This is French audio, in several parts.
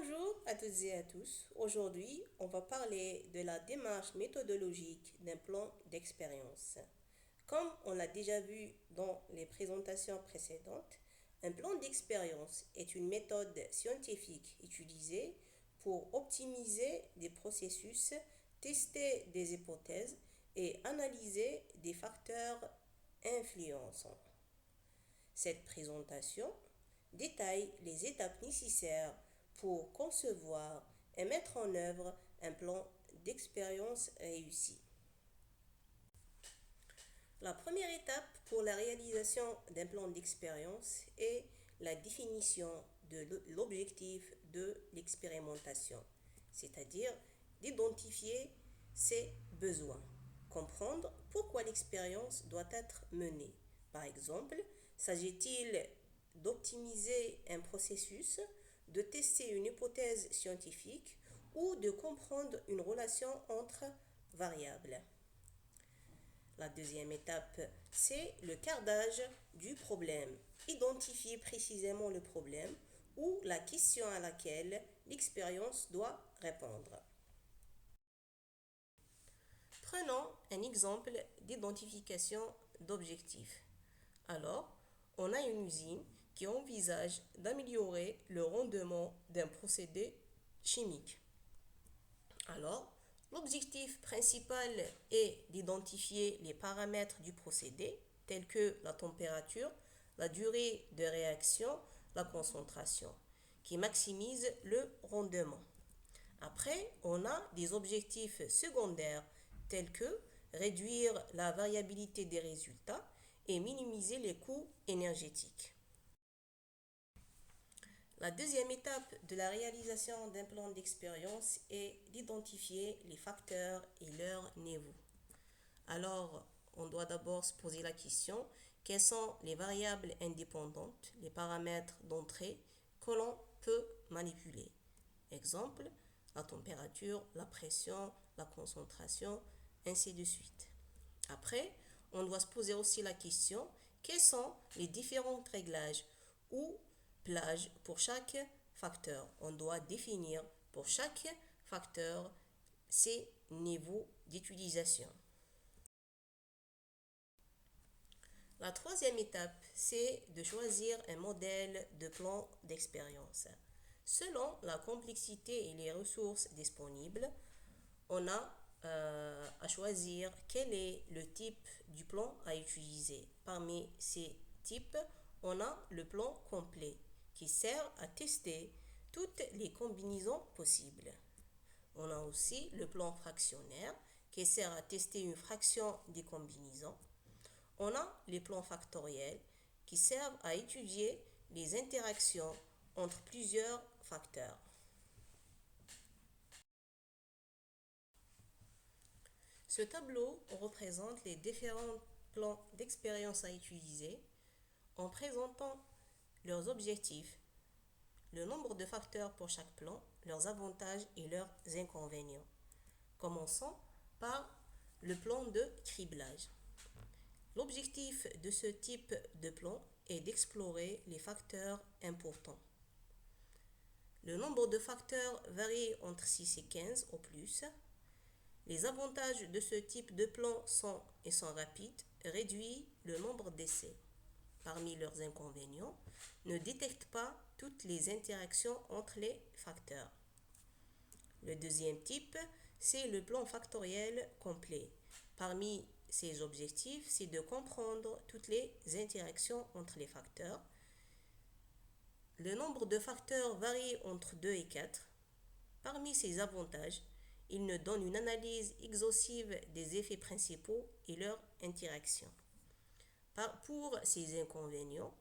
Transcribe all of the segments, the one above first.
Bonjour à toutes et à tous. Aujourd'hui, on va parler de la démarche méthodologique d'un plan d'expérience. Comme on l'a déjà vu dans les présentations précédentes, un plan d'expérience est une méthode scientifique utilisée pour optimiser des processus, tester des hypothèses et analyser des facteurs influençants. Cette présentation détaille les étapes nécessaires pour concevoir et mettre en œuvre un plan d'expérience réussi. La première étape pour la réalisation d'un plan d'expérience est la définition de l'objectif de l'expérimentation, c'est-à-dire d'identifier ses besoins, comprendre pourquoi l'expérience doit être menée. Par exemple, s'agit-il d'optimiser un processus, de tester une hypothèse scientifique ou de comprendre une relation entre variables. La deuxième étape, c'est le cardage du problème. Identifier précisément le problème ou la question à laquelle l'expérience doit répondre. Prenons un exemple d'identification d'objectifs. Alors, on a une usine qui envisage d'améliorer le rendement d'un procédé chimique. Alors, l'objectif principal est d'identifier les paramètres du procédé, tels que la température, la durée de réaction, la concentration, qui maximisent le rendement. Après, on a des objectifs secondaires, tels que réduire la variabilité des résultats et minimiser les coûts énergétiques. La deuxième étape de la réalisation d'un plan d'expérience est d'identifier les facteurs et leur niveau. Alors, on doit d'abord se poser la question, quelles sont les variables indépendantes, les paramètres d'entrée que l'on peut manipuler? Exemple, la température, la pression, la concentration, ainsi de suite. Après, on doit se poser aussi la question, quels sont les différents réglages ou plages pour chaque facteur? On doit définir pour chaque facteur ses niveaux d'utilisation. La troisième étape, c'est de choisir un modèle de plan d'expérience. Selon la complexité et les ressources disponibles, on a à choisir quel est le type du plan à utiliser. Parmi ces types, on a le plan complet qui sert à tester toutes les combinaisons possibles. On a aussi le plan fractionnaire qui sert à tester une fraction des combinaisons. On a les plans factoriels qui servent à étudier les interactions entre plusieurs facteurs. Ce tableau représente les différents plans d'expérience à utiliser en présentant leurs objectifs, le nombre de facteurs pour chaque plan, leurs avantages et leurs inconvénients. Commençons par le plan de criblage. L'objectif de ce type de plan est d'explorer les facteurs importants. Le nombre de facteurs varie entre 6 et 15 au plus. Les avantages de ce type de plan sont rapides, réduit le nombre d'essais. Parmi leurs inconvénients, ne détectent pas toutes les interactions entre les facteurs. Le deuxième type, c'est le plan factoriel complet. Parmi ses objectifs, c'est de comprendre toutes les interactions entre les facteurs. Le nombre de facteurs varie entre 2 et 4. Parmi ses avantages, il nous donne une analyse exhaustive des effets principaux et leurs interactions. Pour ces inconvénients,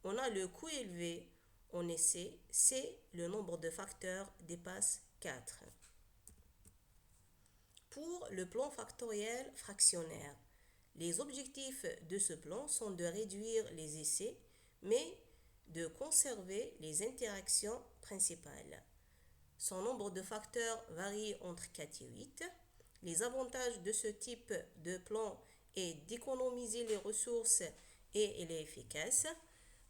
on a le coût élevé en essai, c'est le nombre de facteurs dépasse 4. Pour le plan factoriel fractionnaire, les objectifs de ce plan sont de réduire les essais, mais de conserver les interactions principales. Son nombre de facteurs varie entre 4 et 8. Les avantages de ce type de plan est d'économiser les ressources et il est efficace.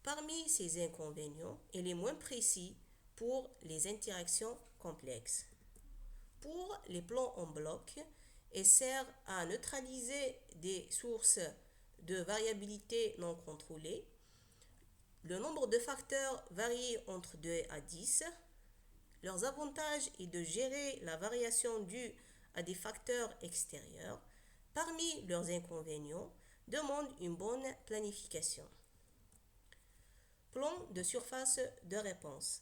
Parmi ses inconvénients, il est moins précis pour les interactions complexes. Pour les plans en bloc, et sert à neutraliser des sources de variabilité non contrôlées. Le nombre de facteurs varie entre 2 à 10. Leurs avantages est de gérer la variation due à des facteurs extérieurs. Parmi leurs inconvénients, demandent une bonne planification. Plan de surface de réponse.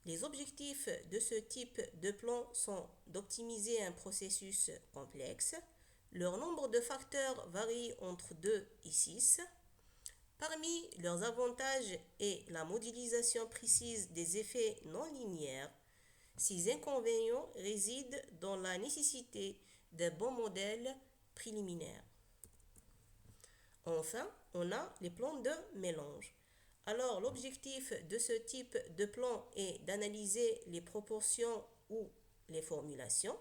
Les objectifs de ce type de plan sont d'optimiser un processus complexe. Leur nombre de facteurs varie entre 2 et 6. Parmi leurs avantages est la modélisation précise des effets non linéaires. Ces inconvénients résident dans la nécessité d'un bon modèle préliminaire. Enfin, on a les plans de mélange. Alors, l'objectif de ce type de plan est d'analyser les proportions ou les formulations.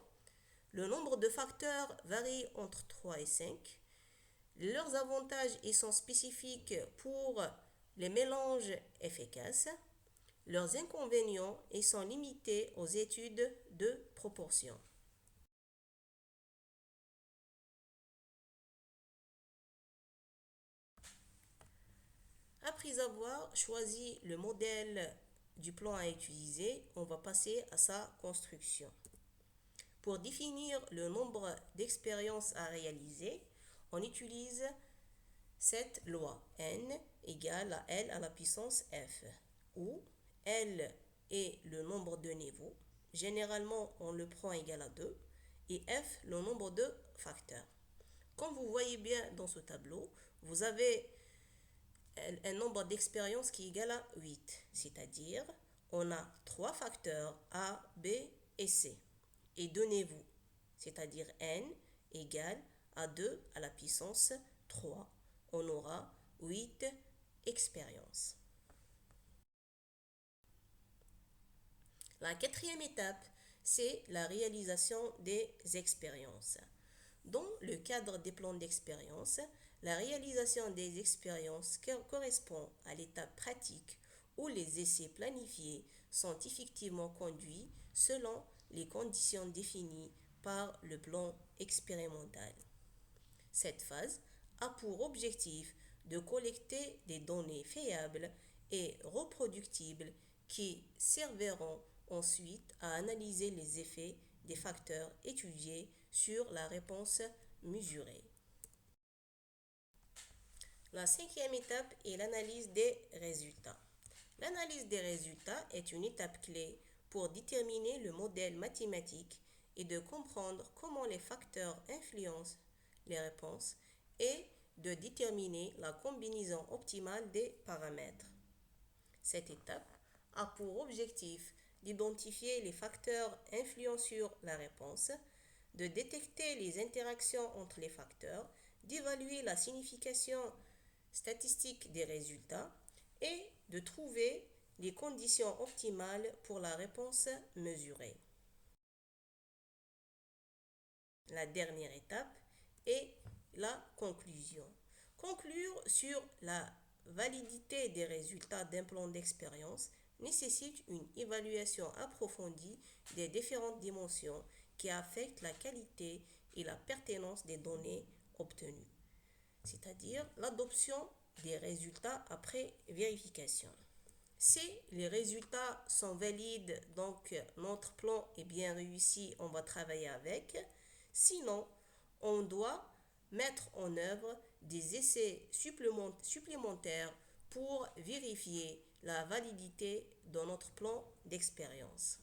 Le nombre de facteurs varie entre 3 et 5. Leurs avantages sont spécifiques pour les mélanges efficaces. Leurs inconvénients sont limités aux études de proportions. Après avoir choisi le modèle du plan à utiliser, on va passer à sa construction. Pour définir le nombre d'expériences à réaliser, on utilise cette loi n égale à L à la puissance f, où L est le nombre de niveaux. Généralement, on le prend égal à 2 et f le nombre de facteurs. Comme vous voyez bien dans ce tableau, vous avez un nombre d'expériences qui est égal à 8, c'est-à-dire on a 3 facteurs A, B et C et 2 niveaux, c'est-à-dire n égale à 2 à la puissance 3. On aura 8 expériences. La quatrième étape, c'est la réalisation des expériences. Dans le cadre des plans d'expérience, la réalisation des expériences correspond à l'étape pratique où les essais planifiés sont effectivement conduits selon les conditions définies par le plan expérimental. Cette phase a pour objectif de collecter des données fiables et reproductibles qui serviront ensuite à analyser les effets des facteurs étudiés sur la réponse mesurée. La cinquième étape est l'analyse des résultats. L'analyse des résultats est une étape clé pour déterminer le modèle mathématique et de comprendre comment les facteurs influencent les réponses et de déterminer la combinaison optimale des paramètres. Cette étape a pour objectif d'identifier les facteurs influents sur la réponse, de détecter les interactions entre les facteurs, d'évaluer la signification statistique des résultats et de trouver les conditions optimales pour la réponse mesurée. La dernière étape est la conclusion. Conclure sur la validité des résultats d'un plan d'expérience nécessite une évaluation approfondie des différentes dimensions qui affectent la qualité et la pertinence des données obtenues, c'est-à-dire l'adoption des résultats après vérification. Si les résultats sont valides, donc notre plan est bien réussi, on va travailler avec. Sinon, on doit mettre en œuvre des essais supplémentaires pour vérifier la validité de notre plan d'expérience.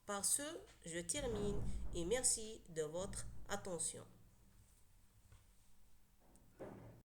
Par ce, je termine et merci de votre attention.